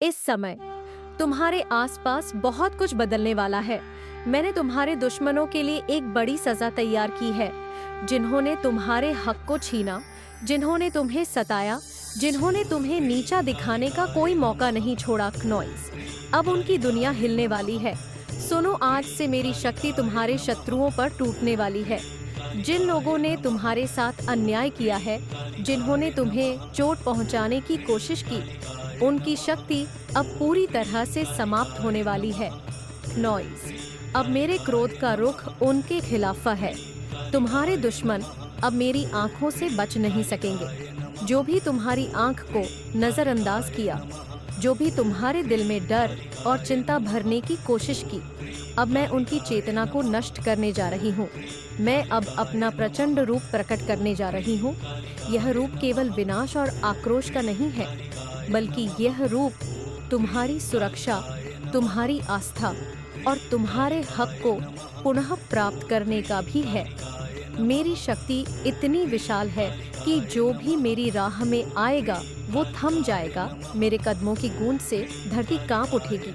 इस समय तुम्हारे आसपास बहुत कुछ बदलने वाला है। मैंने तुम्हारे दुश्मनों के लिए एक बड़ी सजा तैयार की है, जिन्होंने तुम्हारे हक को छीना, जिन्होंने तुम्हें सताया, जिन्होंने तुम्हें नीचा दिखाने का कोई मौका नहीं छोड़ा। नॉइस, अब उनकी दुनिया हिलने वाली है। सुनो, आज से मेरी शक्ति तुम्हारे शत्रुओं पर टूटने वाली है। जिन लोगों ने तुम्हारे साथ अन्याय किया है, जिन्होंने तुम्हें चोट पहुंचाने की कोशिश की, उनकी शक्ति अब पूरी तरह से समाप्त होने वाली है। नॉइस, अब मेरे क्रोध का रुख उनके खिलाफ है। तुम्हारे दुश्मन अब मेरी आंखों से बच नहीं सकेंगे। जो भी तुम्हारी आंख को नजरअंदाज किया, जो भी तुम्हारे दिल में डर और चिंता भरने की कोशिश की, अब मैं उनकी चेतना को नष्ट करने जा रही हूँ। मैं अब अपना प्रचंड रूप प्रकट करने जा रही हूँ। यह रूप केवल विनाश और आक्रोश का नहीं है, बल्कि यह रूप तुम्हारी सुरक्षा, तुम्हारी आस्था और तुम्हारे हक को पुनः प्राप्त करने का भी है। मेरी शक्ति इतनी विशाल है कि जो भी मेरी राह में आएगा वो थम जाएगा। मेरे कदमों की गूंज से धरती कांप उठेगी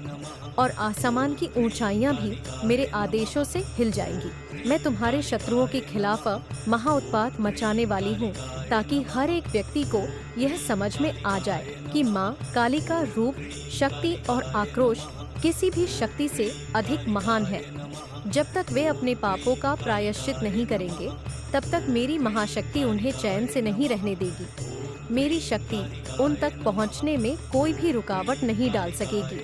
और आसमान की ऊंचाइयां भी मेरे आदेशों से हिल जाएंगी। मैं तुम्हारे शत्रुओं के खिलाफ महाउत्पात मचाने वाली हूँ, ताकि हर एक व्यक्ति को यह समझ में आ जाए कि माँ काली का रूप, शक्ति और आक्रोश किसी भी शक्ति से अधिक महान है। जब तक वे अपने पापों का प्रायश्चित नहीं करेंगे, तब तक मेरी महाशक्ति उन्हें चैन से नहीं रहने देगी। मेरी शक्ति उन तक पहुंचने में कोई भी रुकावट नहीं डाल सकेगी,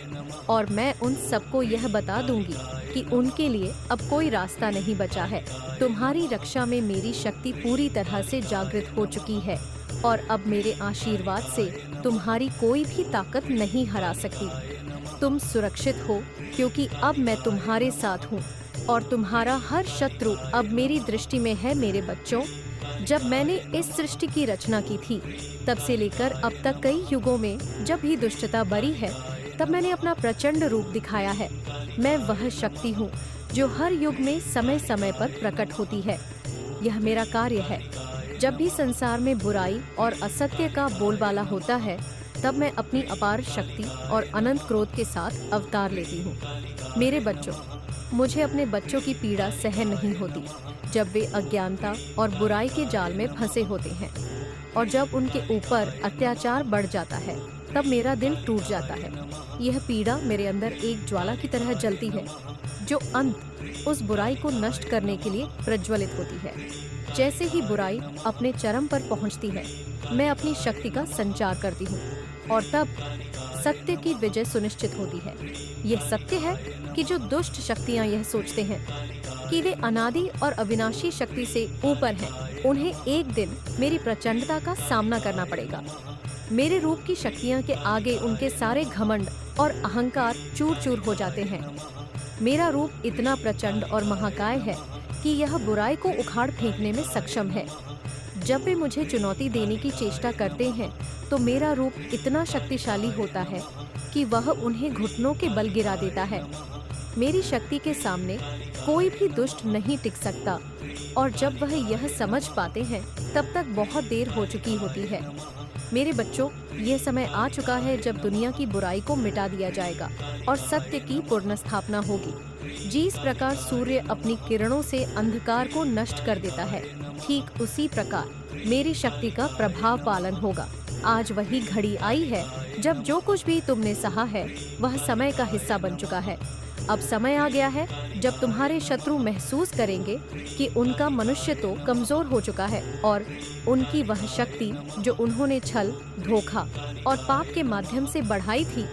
और मैं उन सबको यह बता दूंगी कि उनके लिए अब कोई रास्ता नहीं बचा है। तुम्हारी रक्षा में मेरी शक्ति पूरी तरह से जागृत हो चुकी है, और अब मेरे आशीर्वाद से तुम्हारी कोई भी ताकत नहीं हरा सकती। तुम सुरक्षित हो, क्योंकि अब मैं तुम्हारे साथ हूँ, और तुम्हारा हर शत्रु अब मेरी दृष्टि में है। मेरे बच्चों, जब मैंने इस सृष्टि की रचना की थी, तब से लेकर अब तक कई युगों में जब भी दुष्टता बरी है, तब मैंने अपना प्रचंड रूप दिखाया है। मैं वह शक्ति हूँ जो हर युग में समय समय पर प्रकट होती है। यह मेरा कार्य है। जब भी संसार में बुराई और असत्य का बोलबाला होता है, तब मैं अपनी अपार शक्ति और अनंत क्रोध के साथ अवतार लेती हूँ। मेरे बच्चों, मुझे अपने बच्चों की पीड़ा सहन नहीं होती। जब वे अज्ञानता और बुराई के जाल में फंसे होते हैं, और जब उनके ऊपर अत्याचार बढ़ जाता है, तब मेरा दिल टूट जाता है। यह पीड़ा मेरे अंदर एक ज्वाला की तरह जलती है, जो अंत उस बुराई को नष्ट करने के लिए प्रज्वलित होती है। जैसे ही बुराई अपने चरम पर पहुंचती है, मैं अपनी शक्ति का संचार करती हूँ, और तब सत्य की विजय सुनिश्चित होती है। यह सत्य है कि जो दुष्ट शक्तियाँ यह सोचते हैं कि वे अनादि और अविनाशी शक्ति से ऊपर हैं, उन्हें एक दिन मेरी प्रचंडता का सामना करना पड़ेगा। मेरे रूप की शक्तियाँ के आगे उनके सारे घमंड और अहंकार चूर चूर हो जाते हैं। मेरा रूप इतना प्रचंड और महाकाय है कि यह बुराई को उखाड़ फेंकने में सक्षम है। जब वे मुझे चुनौती देने की चेष्टा करते हैं, तो मेरा रूप इतना शक्तिशाली होता है कि वह उन्हें घुटनों के बल गिरा देता है। मेरी शक्ति के सामने कोई भी दुष्ट नहीं टिक सकता, और जब वह यह समझ पाते हैं, तब तक बहुत देर हो चुकी होती है। मेरे बच्चों, यह समय आ चुका है जब दुनिया की बुराई को मिटा दिया जाएगा और सत्य की पूर्ण स्थापना होगी। जिस प्रकार सूर्य अपनी किरणों से अंधकार को नष्ट कर देता है, ठीक उसी प्रकार मेरी शक्ति का प्रभाव पालन होगा। आज वही घड़ी आई है जब जो कुछ भी तुमने सहा है, वह समय का हिस्सा बन चुका है। अब समय आ गया है जब तुम्हारे शत्रु महसूस करेंगे कि उनका मनुष्य तो कमजोर हो चुका है, और उनकी वह शक्ति जो उन्होंने छल, धोखा और पाप के माध्यम से बढ़ाई थी,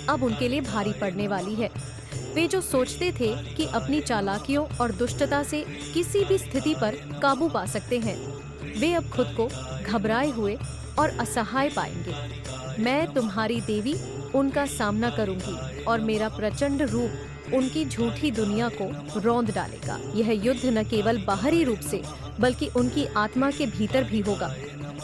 अब उनके लिए भारी पड़ने वाली है। वे जो सोचते थे कि अपनी चालाकियों और दुष्टता से किसी भी स्थिति पर काबू पा सकते हैं, वे अब खुद को घबराए हुए और असहाय पाएंगे। मैं तुम्हारी देवी उनका सामना करूंगी, और मेरा प्रचंड रूप उनकी झूठी दुनिया को रौंद डालेगा। यह युद्ध न केवल बाहरी रूप से, बल्कि उनकी आत्मा के भीतर भी होगा।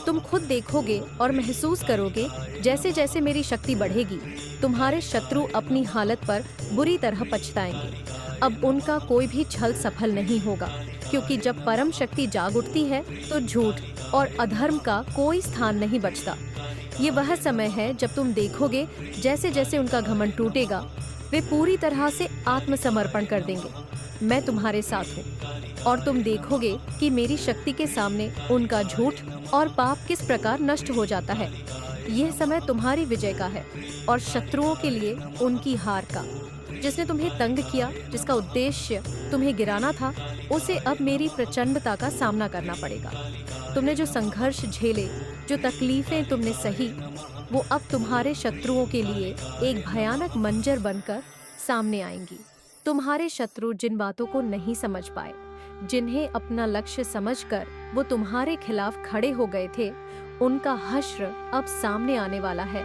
तुम खुद देखोगे और महसूस करोगे, जैसे जैसे मेरी शक्ति बढ़ेगी, तुम्हारे शत्रु अपनी हालत पर बुरी तरह पछताएंगे। अब उनका कोई भी छल सफल नहीं होगा, क्योंकि जब परम शक्ति जाग उठती है, तो झूठ और अधर्म का कोई स्थान नहीं बचता। ये वह समय है जब तुम देखोगे जैसे जैसे उनका घमंड टूटेगा, वे पूरी तरह से आत्मसमर्पण कर देंगे। मैं तुम्हारे साथ हूँ और तुम देखोगे कि मेरी शक्ति के सामने उनका झूठ और पाप किस प्रकार नष्ट हो जाता है। यह समय तुम्हारी विजय का है और शत्रुओं के लिए उनकी हार का। जिसने तुम्हें तंग किया, जिसका उद्देश्य तुम्हें गिराना था, उसे अब मेरी प्रचंडता का सामना करना पड़ेगा। तुमने जो संघर्ष झेले, जो तकलीफें तुमने सही, वो अब तुम्हारे शत्रुओं के लिए एक भयानक मंजर बनकर सामने आएंगी। तुम्हारे शत्रु जिन बातों को नहीं समझ पाए, जिन्हें अपना लक्ष्य समझकर वो तुम्हारे खिलाफ खड़े हो गए थे, उनका हश्र अब सामने आने वाला है।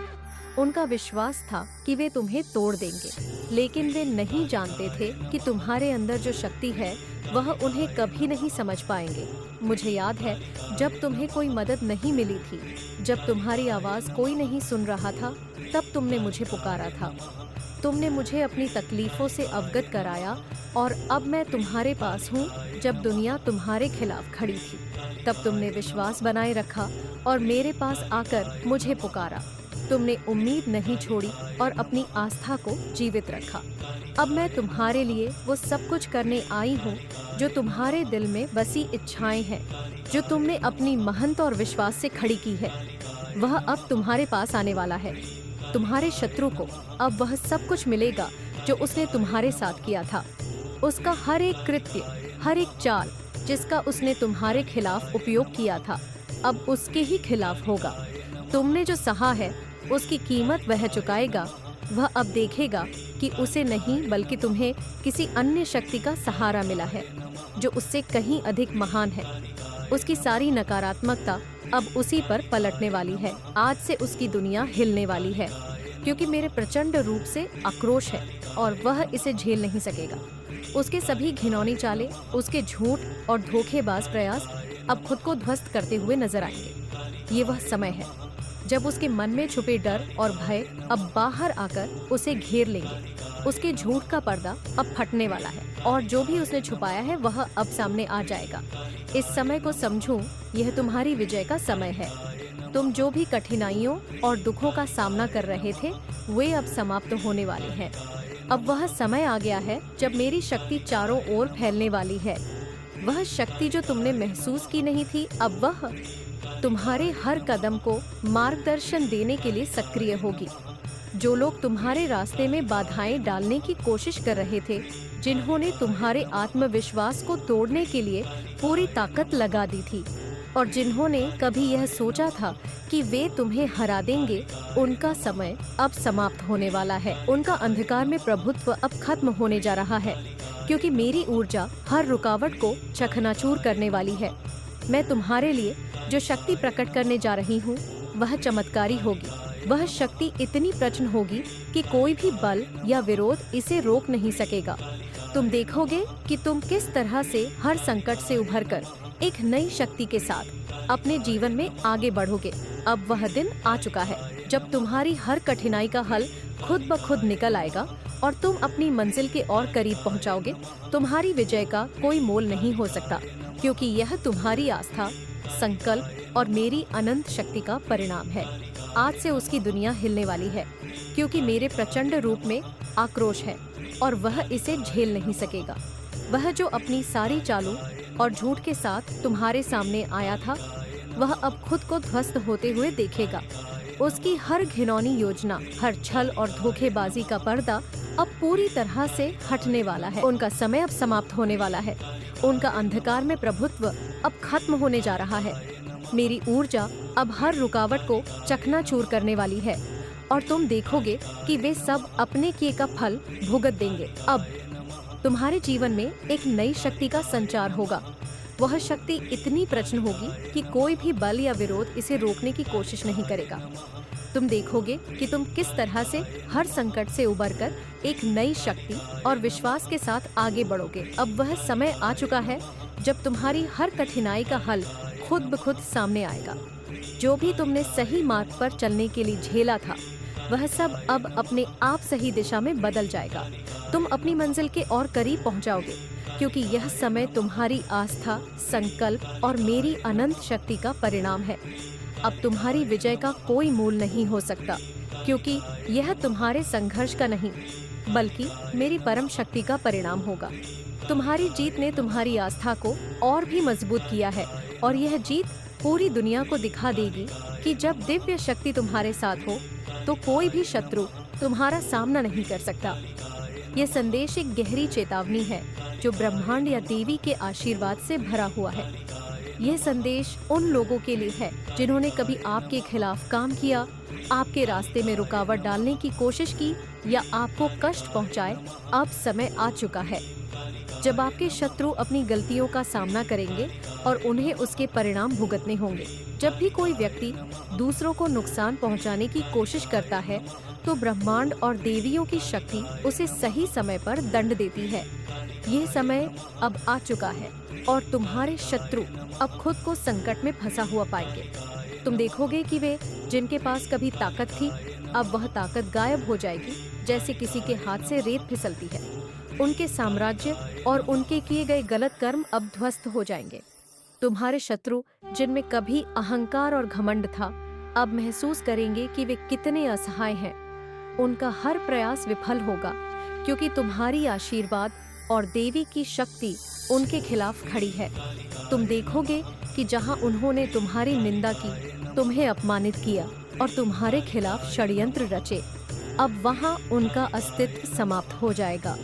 उनका विश्वास था कि वे तुम्हें तोड़ देंगे, लेकिन वे नहीं जानते थे कि तुम्हारे अंदर जो शक्ति है वह उन्हें कभी नहीं समझ पाएंगे। मुझे याद है जब तुम्हें कोई मदद नहीं मिली थी, जब तुम्हारी आवाज़ कोई नहीं सुन रहा था, तब तुमने मुझे पुकारा था। तुमने मुझे अपनी तकलीफ़ों से अवगत कराया और अब मैं तुम्हारे पास हूँ। जब दुनिया तुम्हारे खिलाफ खड़ी थी, तब तुमने विश्वास बनाए रखा और मेरे पास आकर मुझे पुकारा। तुमने उम्मीद नहीं छोड़ी और अपनी आस्था को जीवित रखा। अब मैं तुम्हारे लिए वो सब कुछ करने आई हूँ जो तुम्हारे दिल में बसी इच्छाएं हैं, जो तुमने अपनी महंत और विश्वास से खड़ी की है, वह अब तुम्हारे पास आने वाला है। तुम्हारे शत्रु को अब वह सब कुछ मिलेगा जो उसने तुम्हारे साथ किया था। उसका हर एक कृत्य, हर एक चाल जिसका उसने तुम्हारे खिलाफ उपयोग किया था, अब उसके ही खिलाफ होगा। तुमने जो सहा है उसकी कीमत वह चुकाएगा। वह अब देखेगा कि उसे नहीं बल्कि तुम्हें किसी अन्य शक्ति का सहारा मिला है जो उससे कहीं अधिक महान है। उसकी सारी नकारात्मकता अब उसी पर पलटने वाली है। आज से उसकी दुनिया हिलने वाली है, क्योंकि मेरे प्रचंड रूप से आक्रोश है और वह इसे झेल नहीं सकेगा। उसके सभी घिनौनी चालें, उसके झूठ और धोखेबाज प्रयास अब खुद को ध्वस्त करते हुए नजर आएंगे। ये वह समय है जब उसके मन में छुपे डर और भय अब बाहर आकर उसे घेर लेंगे। उसके झूठ का पर्दा अब फटने वाला है और जो भी उसने छुपाया है वह अब सामने आ जाएगा। इस समय को समझूं, यह तुम्हारी विजय का समय है। तुम जो भी कठिनाइयों और दुखों का सामना कर रहे थे, वे अब समाप्त होने वाले हैं। अब वह समय आ गया है जब मेरी शक्ति चारों ओर फैलने वाली है। वह शक्ति जो तुमने महसूस की नहीं थी, अब वह तुम्हारे हर कदम को मार्गदर्शन देने के लिए सक्रिय होगी। जो लोग तुम्हारे रास्ते में बाधाएं डालने की कोशिश कर रहे थे, जिन्होंने तुम्हारे आत्मविश्वास को तोड़ने के लिए पूरी ताकत लगा दी थी और जिन्होंने कभी यह सोचा था कि वे तुम्हें हरा देंगे, उनका समय अब समाप्त होने वाला है। उनका अंधकार में प्रभुत्व अब खत्म होने जा रहा है, क्योंकि मेरी ऊर्जा हर रुकावट को चकनाचूर करने वाली है। मैं तुम्हारे लिए जो शक्ति प्रकट करने जा रही हूँ, वह चमत्कारी होगी। वह शक्ति इतनी प्रचंड होगी कि कोई भी बल या विरोध इसे रोक नहीं सकेगा। तुम देखोगे कि तुम किस तरह से हर संकट से उभरकर एक नई शक्ति के साथ अपने जीवन में आगे बढ़ोगे। अब वह दिन आ चुका है जब तुम्हारी हर कठिनाई का हल खुद ब खुद निकल आएगा और तुम अपनी मंजिल के और करीब पहुंचाओगे। तुम्हारी विजय का कोई मोल नहीं हो सकता, क्योंकि यह तुम्हारी आस्था, संकल्प और मेरी अनंत शक्ति का परिणाम है। आज से उसकी दुनिया हिलने वाली है, क्योंकि मेरे प्रचंड रूप में आक्रोश है और वह इसे झेल नहीं सकेगा। वह जो अपनी सारी चालों और झूठ के साथ तुम्हारे सामने आया था, वह अब खुद को ध्वस्त होते हुए देखेगा। उसकी हर घिनौनी योजना, हर छल और धोखेबाजी का पर्दा अब पूरी तरह से हटने वाला है। उनका समय अब समाप्त होने वाला है। उनका अंधकार में प्रभुत्व अब खत्म होने जा रहा है। मेरी ऊर्जा अब हर रुकावट को चकनाचूर करने वाली है और तुम देखोगे कि वे सब अपने किए का फल भुगत देंगे। अब तुम्हारे जीवन में एक नई शक्ति का संचार होगा। वह शक्ति इतनी प्रचंड होगी कि कोई भी बल या विरोध इसे रोकने की कोशिश नहीं करेगा। तुम देखोगे कि तुम किस तरह से हर संकट से उबरकर एक नई शक्ति और विश्वास के साथ आगे बढ़ोगे। अब वह समय आ चुका है जब तुम्हारी हर कठिनाई का हल खुद ब खुद सामने आएगा। जो भी तुमने सही मार्ग पर चलने के लिए झेला था, वह सब अब अपने आप सही दिशा में बदल जाएगा। तुम अपनी मंजिल के और करीब पहुंचाओगे, क्योंकि यह समय तुम्हारी आस्था, संकल्प और मेरी अनंत शक्ति का परिणाम है। अब तुम्हारी विजय का कोई मूल नहीं हो सकता, क्योंकि यह तुम्हारे संघर्ष का नहीं बल्कि मेरी परम शक्ति का परिणाम होगा। तुम्हारी जीत ने तुम्हारी आस्था को और भी मजबूत किया है और यह जीत पूरी दुनिया को दिखा देगी कि जब दिव्य शक्ति तुम्हारे साथ हो तो कोई भी शत्रु तुम्हारा सामना नहीं कर सकता। यह संदेश एक गहरी चेतावनी है जो ब्रह्मांड या देवी के आशीर्वाद से भरा हुआ है। यह संदेश उन लोगों के लिए है जिन्होंने कभी आपके खिलाफ काम किया, आपके रास्ते में रुकावट डालने की कोशिश की या आपको कष्ट पहुंचाए। अब समय आ चुका है जब आपके शत्रु अपनी गलतियों का सामना करेंगे और उन्हें उसके परिणाम भुगतने होंगे। जब भी कोई व्यक्ति दूसरों को नुकसान पहुंचाने की कोशिश करता है तो ब्रह्मांड और देवियों की शक्ति उसे सही समय पर दंड देती है। यह समय अब आ चुका है और तुम्हारे शत्रु अब खुद को संकट में फंसा हुआ पाएंगे। तुम देखोगे कि वे जिनके पास कभी ताकत थी, अब वह ताकत गायब हो जाएगी, जैसे किसी के हाथ से रेत फिसलती है। उनके साम्राज्य और उनके किए गए गलत कर्म अब ध्वस्त हो जाएंगे। तुम्हारे शत्रु जिनमें कभी अहंकार और घमंड था, अब महसूस करेंगे कि वे कितने असहाय हैं। उनका हर प्रयास विफल होगा, क्योंकि तुम्हारी आशीर्वाद और देवी की शक्ति उनके खिलाफ खड़ी है। तुम देखोगे कि जहां उन्होंने तुम्हारी निंदा की, तुम्हें अपमानित किया और तुम्हारे खिलाफ षड्यंत्र रचे, अब वहां उनका अस्तित्व समाप्त हो जाएगा।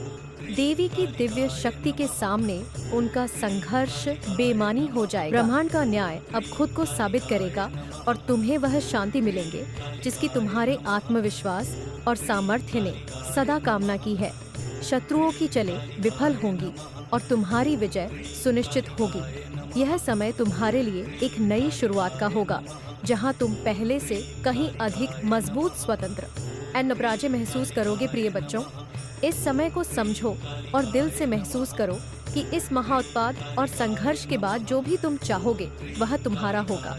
देवी की दिव्य शक्ति के सामने उनका संघर्ष बेमानी हो जाएगा। ब्रह्मांड का न्याय अब खुद को साबित करेगा और तुम्हें वह शांति मिलेंगे जिसकी तुम्हारे आत्मविश्वास और सामर्थ्य ने सदा कामना की है। शत्रुओं की चले विफल होंगी और तुम्हारी विजय सुनिश्चित होगी। यह समय तुम्हारे लिए एक नई शुरुआत का होगा, जहां तुम पहले से कहीं अधिक मजबूत, स्वतंत्र और नपराजय महसूस करोगे। प्रिय बच्चों, इस समय को समझो और दिल से महसूस करो कि इस महाउत्पाद और संघर्ष के बाद जो भी तुम चाहोगे वह तुम्हारा होगा।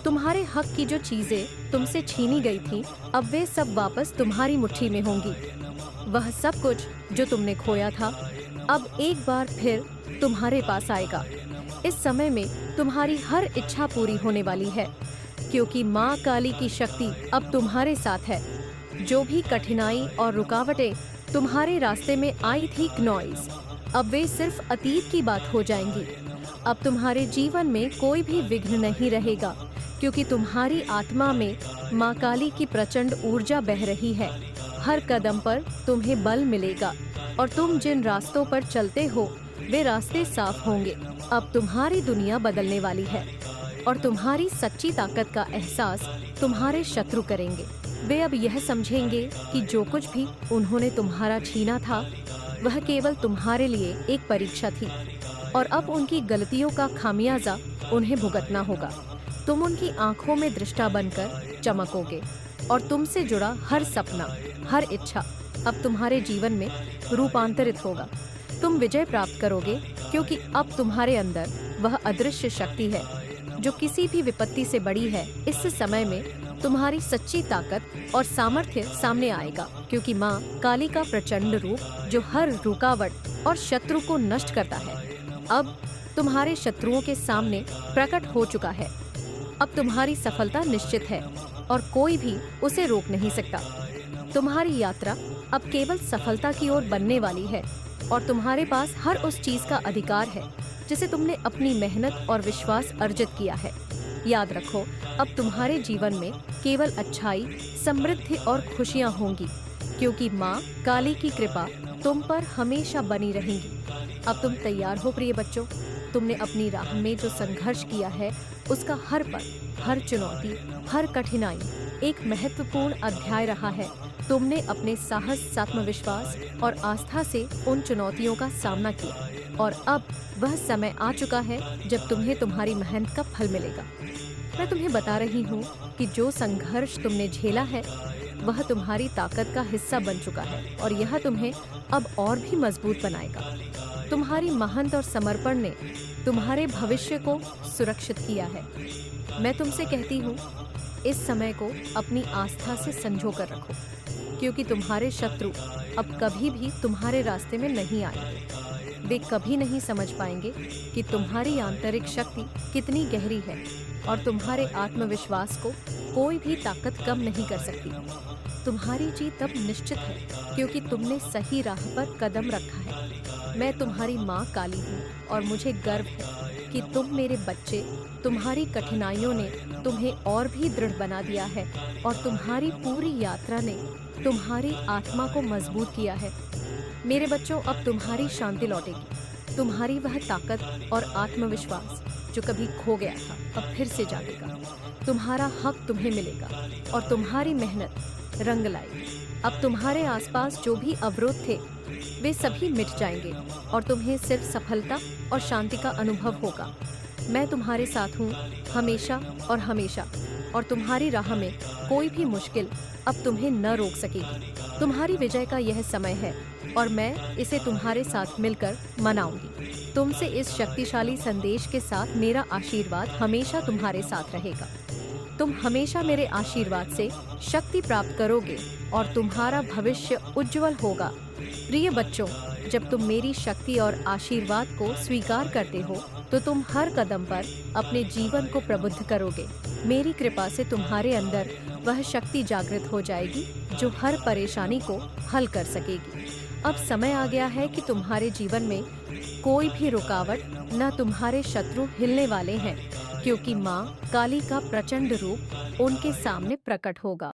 तुम्हारे हक की जो चीजें तुमसे छीनी गई थी, अब वे सब वापस तुम्हारी मुट्ठी में होंगी। वह सब कुछ जो तुमने खोया था, अब एक बार फिर तुम्हारे पास आएगा। इस समय में तुम्हारी हर इच्छा पूरी होने वाली है, क्योंकि माँ काली की शक्ति अब तुम्हारे साथ है। जो भी कठिनाई और रुकावटें तुम्हारे रास्ते में आई थी, नॉइज, अब वे सिर्फ अतीत की बात हो जाएंगी। अब तुम्हारे जीवन में कोई भी विघ्न नहीं रहेगा, क्योंकि तुम्हारी आत्मा में माँ काली की प्रचंड ऊर्जा बह रही है। हर कदम पर तुम्हें बल मिलेगा और तुम जिन रास्तों पर चलते हो वे रास्ते साफ होंगे। अब तुम्हारी दुनिया बदलने वाली है और तुम्हारी सच्ची ताकत का एहसास तुम्हारे शत्रु करेंगे। वे अब यह समझेंगे कि जो कुछ भी उन्होंने तुम्हारा छीना था वह केवल तुम्हारे लिए एक परीक्षा थी और अब उनकी गलतियों का खामियाजा उन्हें भुगतना होगा। तुम उनकी आंखों में दृष्टा बनकर चमकोगे और तुमसे जुड़ा हर सपना, हर इच्छा अब तुम्हारे जीवन में रूपांतरित होगा। तुम विजय प्राप्त करोगे, क्योंकि अब तुम्हारे अंदर वह अदृश्य शक्ति है जो किसी भी विपत्ति से बड़ी है। इस समय में तुम्हारी सच्ची ताकत और सामर्थ्य सामने आएगा, क्योंकि माँ काली का प्रचंड रूप जो हर रुकावट और शत्रु को नष्ट करता है, अब तुम्हारे शत्रुओं के सामने प्रकट हो चुका है। अब तुम्हारी सफलता निश्चित है और कोई भी उसे रोक नहीं सकता। तुम्हारी यात्रा अब केवल सफलता की ओर बनने वाली है और तुम्हारे पास हर उस चीज का अधिकार है जिसे तुमने अपनी मेहनत और विश्वास अर्जित किया है। याद रखो, अब तुम्हारे जीवन में केवल अच्छाई, समृद्धि और खुशियां होंगी, क्योंकि माँ काली की कृपा तुम पर हमेशा बनी रहेगी। अब तुम तैयार हो प्रिय बच्चों? तुमने अपनी राह में जो संघर्ष किया है उसका हर पल, हर चुनौती, हर कठिनाई एक महत्वपूर्ण अध्याय रहा है। तुमने अपने साहस, आत्मविश्वास और आस्था से उन चुनौतियों का सामना किया और अब वह समय आ चुका है जब तुम्हें तुम्हारी मेहनत का फल मिलेगा। मैं तुम्हें बता रही हूँ कि जो संघर्ष तुमने झेला है वह तुम्हारी ताकत का हिस्सा बन चुका है और यह तुम्हें अब और भी मजबूत बनाएगा। तुम्हारी मेहनत और समर्पण ने तुम्हारे भविष्य को सुरक्षित किया है। मैं तुमसे कहती हूँ, इस समय को अपनी आस्था से संजो कर रखो, क्योंकि तुम्हारे शत्रु अब कभी भी तुम्हारे रास्ते में नहीं आएंगे। वे कभी नहीं समझ पाएंगे कि तुम्हारी आंतरिक शक्ति कितनी गहरी है और तुम्हारे आत्मविश्वास को कोई भी ताकत कम नहीं कर सकती। तुम्हारी जीत अब निश्चित है, क्योंकि तुमने सही राह पर कदम रखा है। मैं तुम्हारी माँ काली हूँ और मुझे गर्व है कि तुम मेरे बच्चे। तुम्हारी कठिनाइयों ने तुम्हें और भी दृढ़ बना दिया है और तुम्हारी पूरी यात्रा ने तुम्हारी आत्मा को मजबूत किया है। मेरे बच्चों, अब तुम्हारी शांति लौटेगी। तुम्हारी वह ताकत और आत्मविश्वास जो कभी खो गया था, अब फिर से जागेगा। तुम्हारा हक तुम्हें मिलेगा और तुम्हारी मेहनत रंग लाएगी। अब तुम्हारे आसपास जो भी अवरोध थे, वे सभी मिट जाएंगे और तुम्हें सिर्फ सफलता और शांति का अनुभव होगा। मैं तुम्हारे साथ हूँ हमेशा और हमेशा, और तुम्हारी राह में कोई भी मुश्किल अब तुम्हें न रोक सकेगी। तुम्हारी विजय का यह समय है और मैं इसे तुम्हारे साथ मिलकर मनाऊंगी। तुमसे इस शक्तिशाली संदेश के साथ मेरा आशीर्वाद हमेशा तुम्हारे साथ रहेगा। तुम हमेशा मेरे आशीर्वाद से शक्ति प्राप्त करोगे और तुम्हारा भविष्य उज्जवल होगा। प्रिय बच्चों, जब तुम मेरी शक्ति और आशीर्वाद को स्वीकार करते हो तो तुम हर कदम पर अपने जीवन को प्रबुद्ध करोगे। मेरी कृपा से तुम्हारे अंदर वह शक्ति जागृत हो जाएगी जो हर परेशानी को हल कर सकेगी। अब समय आ गया है कि तुम्हारे जीवन में कोई भी रुकावट न तुम्हारे शत्रु हिलने वाले हैं, क्योंकि माँ काली का प्रचंड रूप उनके सामने प्रकट होगा।